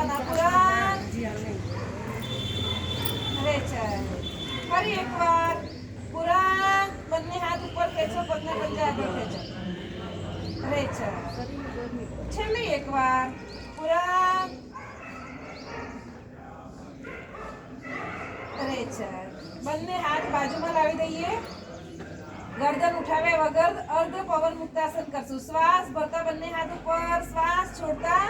ના પુરાણ રેચલ ફરી એકવાર પુરાણ બંને હાથ ઉપર ખેંચો પગના પંજા આગળ ખેંચો રેચલ છેલ્લી એકવાર પુરાણ રેચલ બંને હાથ બાજુમાં લાવી દઈએ गर्दन उठावे वगर अर्ध पवन मुक्तासन करશું શ્વાસ ભરતા બંને હાથ ઉપર શ્વાસ છોડતા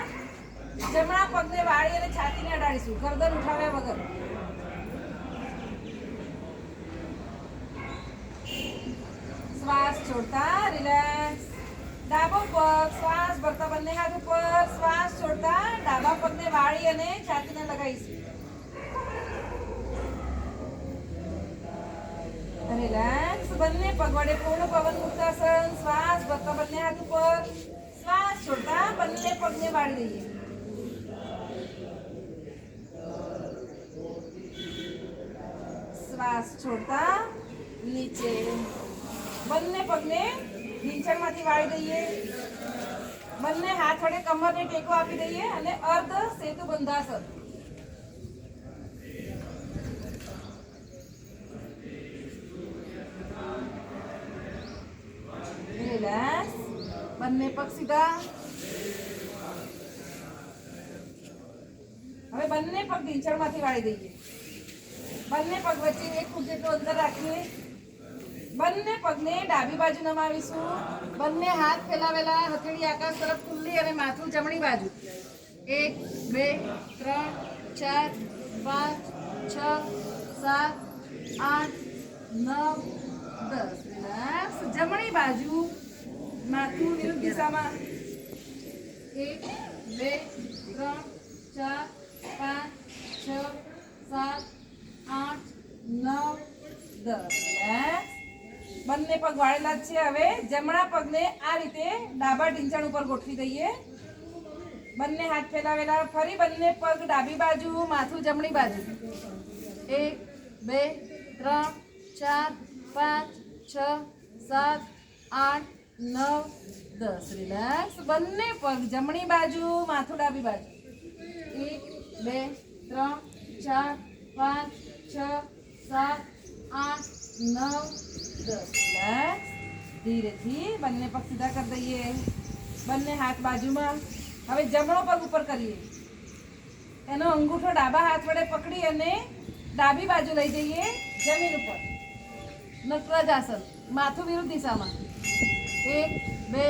જમણા પગને વાળી અને છાતીને અડાડીશું गर्दन ઉઠાવે વગર શ્વાસ છોડતા રિલેક્સ ડાબો પગ શ્વાસ ભરતા બંને હાથ ઉપર શ્વાસ છોડતા ડાબા પગને વાળી અને છાતીને લગાવીશું રિલેક્સ બંને પગ વડે પૂર્ણ પવન મુક્તાસન શ્વાસ ભરતા બંને હાથ ઉપર શ્વાસ છોડતા બંને પગને વાળી દઈએ શ્વાસ છોડતા નીચે બંને પગને ઢીંચણમાંથી વાળી દઈએ બંને હાથ વડે કમરને ટેકો આપી દઈએ અને અર્ધ સેતુ બંધાસન રિલેક્સ બંને પગ સીધા હવે બંને પગ ઢીંચણમાંથી વાળી દઈએ બંને પગ વચ્ચે 1 ફૂટ જેટલું અંતર રાખીએ બંને પગને ડાબી બાજુ નમાવીશું બંને હાથ ફેલાવેલા હથેળી આકાશ તરફ ખુલ્લી અને માથું જમણી બાજુ 1 2 3 4 5 6 7 8 9 10 રિલેક્સ જમણી બાજુ માથું વિરુદ્ધ દિશામાં 1 2 3 4 5 6 7 8 9 10 રિલેક્સ બંને પગ વાળેલા છે હવે જમણા પગને આ રીતે ડાબા ઢીંચણ ઉપર ગોઠવી દઈએ બંને હાથ ફેલાવેલા ફરી બંને પગ ડાબી બાજુ માથું જમણી બાજુ 1 2 3 4 5 6 7 8 9 10 રિલેક્સ બંને પગ જમણી બાજુ માથું ડાબી બાજુ 1 2 3 4 5 6 7 8 9 10 રિલેક્સ ધીરેથી બંને પગ સીધા કરી દઈએ બંને હાથ બાજુમાં હવે જમણો પગ ઉપર કરીએ એનો અંગૂઠો ડાબા હાથ વડે પકડી અને ડાબી બાજુ લઈ જઈએ જમીન ઉપર નટરાજ આસન માથું વિરુદ્ધ દિશામાં 1 2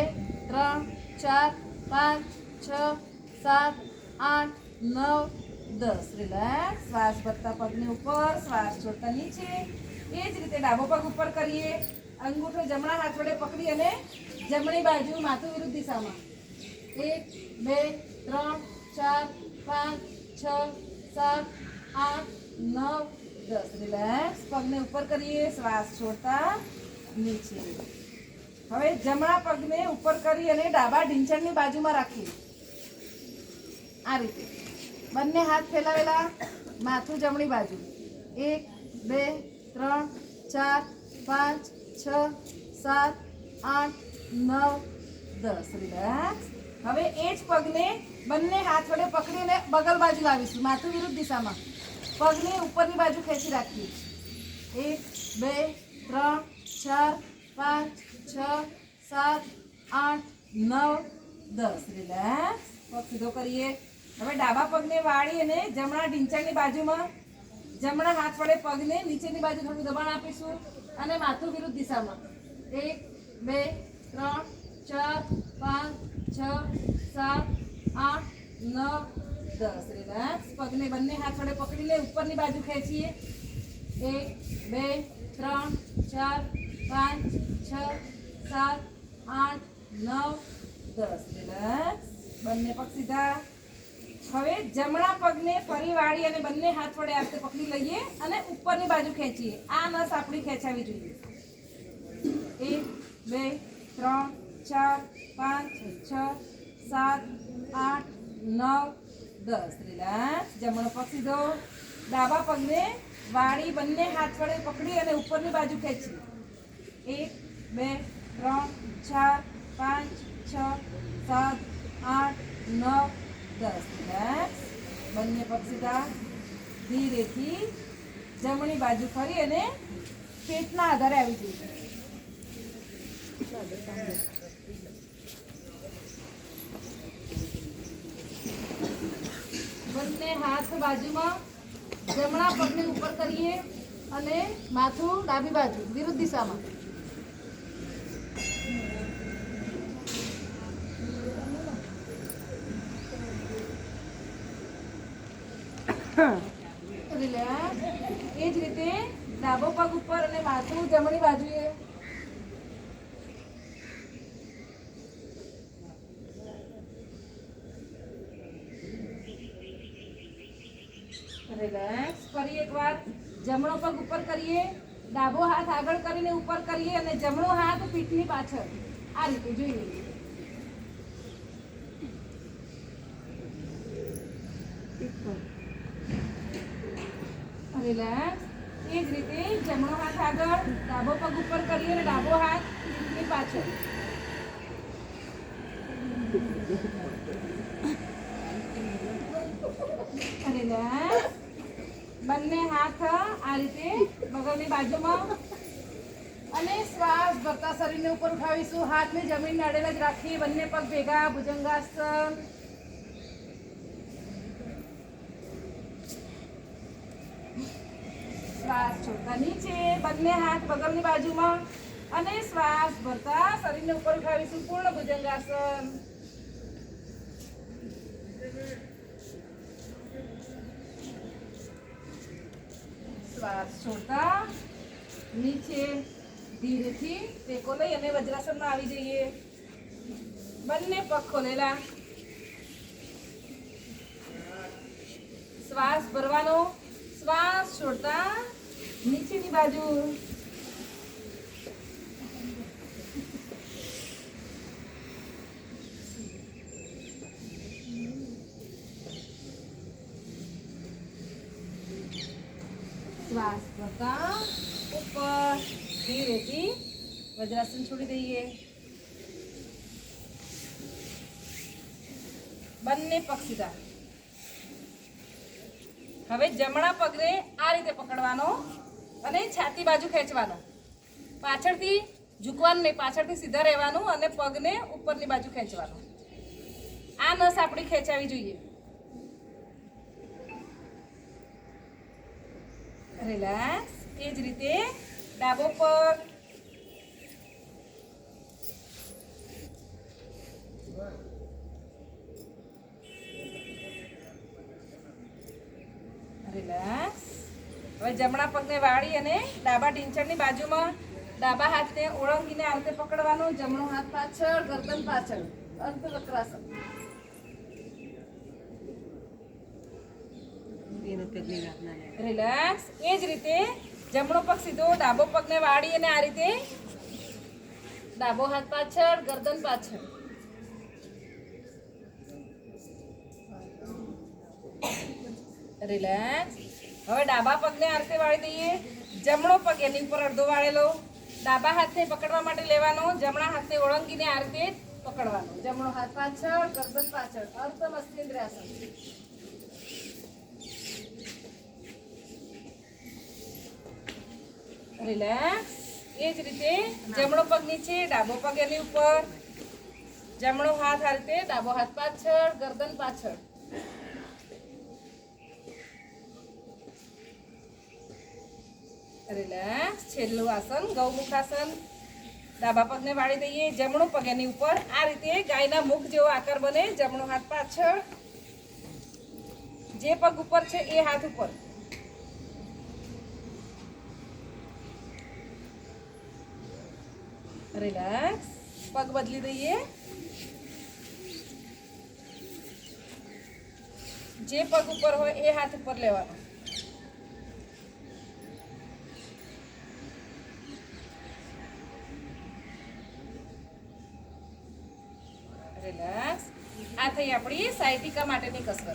3 4 5 6 7 8 9 10 રિલેક્સ શ્વાસ ભરતા પગની ઉપર શ્વાસ છોડતા નીચે એ જ રીતે ડાબો પગ ઉપર કરીએ અંગૂઠો જમણા હાથ વડે પકડી અને જમણી બાજુ માથું વિરુદ્ધ દિશામાં 1 2 3 4 5 6 7 8 9 10 રિલેક્સ પગને ઉપર કરીએ શ્વાસ છોડતા નીચે હવે જમણા પગને ઉપર કરી અને ડાબા ઢીંચણની બાજુમાં રાખીએ આ રીતે બંને હાથ ફેલાવેલા માથું જમણી બાજુ 1 2 3 4 5 6 7 8 9 10 રિલેક્સ હવે એ જ પગને બંને હાથ વડે પકડીને બગલ બાજુ લાવીશું માથું વિરુદ્ધ દિશામાં પગને ઉપરની બાજુ ખેંચી રાખીએ 1 2 3 4 5 6 7 8 9 10 રિલેક્સ પગ સીધો કરીએ હવે ડાબા પગને વાળી અને જમણા ઢીંચણની બાજુમાં જમણા હાથ વડે પગને નીચેની બાજુ થોડું દબાણ આપીશું અને માથું વિરુદ્ધ દિશામાં 1 2 3 4 5 6 7 8 9 10 રિલેક્સ પગને બંને હાથ વડે પકડીને ઉપરની બાજુ ખેંચીએ 1 2 3 4 5 6 7 8 9 10 રિલેક્સ બંને પગ સીધા હવે જમણા પગને ફરી વાળી અને બંને હાથ વડે આ રીતે પકડી લઈએ અને ઉપરની બાજુ ખેંચીએ આ નસ આપણી ખેંચાવી જોઈએ 1 2 3 4 5 6 7 8 9 10 રિલેક્સ જમણો પગ સીધો ડાબા પગને વાળી બંને હાથ વડે પકડી અને ઉપરની બાજુ ખેંચી 1 2 3 4 5 6 7 8 9 10 રિલેક્સ બંને પગ સીધા. ધીરેથી જમણી બાજુ ફરી અને પેટના આધારે આવી જઈએ. બંને હાથ બાજુમાં, જમણા પગને ઉપર કરીએ અને માથું ડાબી બાજુ વિરુદ્ધ દિશામાં. રિલેક્સ. એ જ રીતે ડાબો પગ ઉપર અને માથું જમણી બાજુએ. રિલેક્સ. ફરી એકવાર જમણો પગ ઉપર કરીએ, ડાબો હાથ આગળ કરીને ઉપર કરીએ અને જમણો હાથ પીઠની પાછળ. આ રીતે જોઈએ. રિલેક્સ. એ જ રીતે જમણો હાથ આગળ, ડાબો પગ ઉપર કરીએ અને ડાબો હાથ પીઠની પાછળ. રિલેક્સ. બંને હાથ આ રીતે બગલની બાજુમાં અને શ્વાસ ભરતા શરીરને ઉપર ઉઠાવીશું. હાથને જમીન અડેલા જ રાખીએ. બંને પગ ભેગા, ભુજંગાસન. શ્વાસ છોડતા નીચે, બંને હાથ બગલની બાજુમાં અને શ્વાસ ભરતા શરીરને ઉપર ઉઠાવીશું. પૂર્ણ ભુજંગાસન. શ્વાસ છોડતા નીચે ધીરેથી ટેકો લઈ અને વજ્રાસનમાં આવી જઈએ. બંને પગ ખોલેલા. શ્વાસ ભરવાનો. શ્વાસ છોડતા નીચેની બાજુ. શ્વાસ ભરતા ઉપર ધીરેથી વજ્રાસન છોડી દઈએ. બંને પગ સીધા. હવે જમણા પગને આ રીતે પકડવાનો અને છાતી બાજુ ખેંચવાનો. પાછળથી ઝૂકવાનું નહીં, પાછળથી સીધા રહેવાનું અને પગને ઉપરની બાજુ ખેંચવાનો. આ નસ આપણી ખેંચાવી જોઈએ. રિલેક્સ. એ જ રીતે ડાબો પગ, રિલેક્સ. હવે જમણા પગને વાળી અને ડાબા ઢીંચણની બાજુમાં ડાબા હાથને ઓળંગીને આ રીતે પકડવાનો. જમણો હાથ પાછળ, ગરદન પાછળ. અર્ધવક્રાસન. રિલેક્સ. એ જ રીતે જમણો પગ સીધો, ડાબો પગને વાળી અને આ રીતે ડાબો હાથ પાછળ, ગરદન પાછળ. રિલેક્સ. હવે ડાબા પગને આ રીતે વાળી દઈએ. જમણો પગ એની ઉપર અડધો વાળેલો. ડાબા હાથને પકડવા માટે લેવાનો. જમણા હાથને ઓળંગીને આ રીતે પકડવાનો. જમણો હાથ પાછળ, ગરદન પાછળ. અર્ધ મસ્તિન્દ્રાસન. રિલેક્સ. એ જ રીતે જમણો પગ નીચે, ડાબો પગ એની ઉપર. જમણો હાથ આ રીતે, ડાબો હાથ પાછળ, ગરદન પાછળ. રિલેક્સ. છેલ્લું આસન ગૌમુખાસન. ડાબા પગને વાળી દઈએ. જમણો પગ એની ઉપર. આ રીતે ગાયના મુખ જેવો આકાર બને. જમણો હાથ પાછળ, જે પગ ઉપર છે એ હાથ ઉપર. રિલેક્સ. પગ બદલી દઈએ. જે પગ ઉપર હોય એ હાથ ઉપર લેવાનો. રિલેક્સ. આ થઈ આપણી સાયટિકા માટેની કસરત.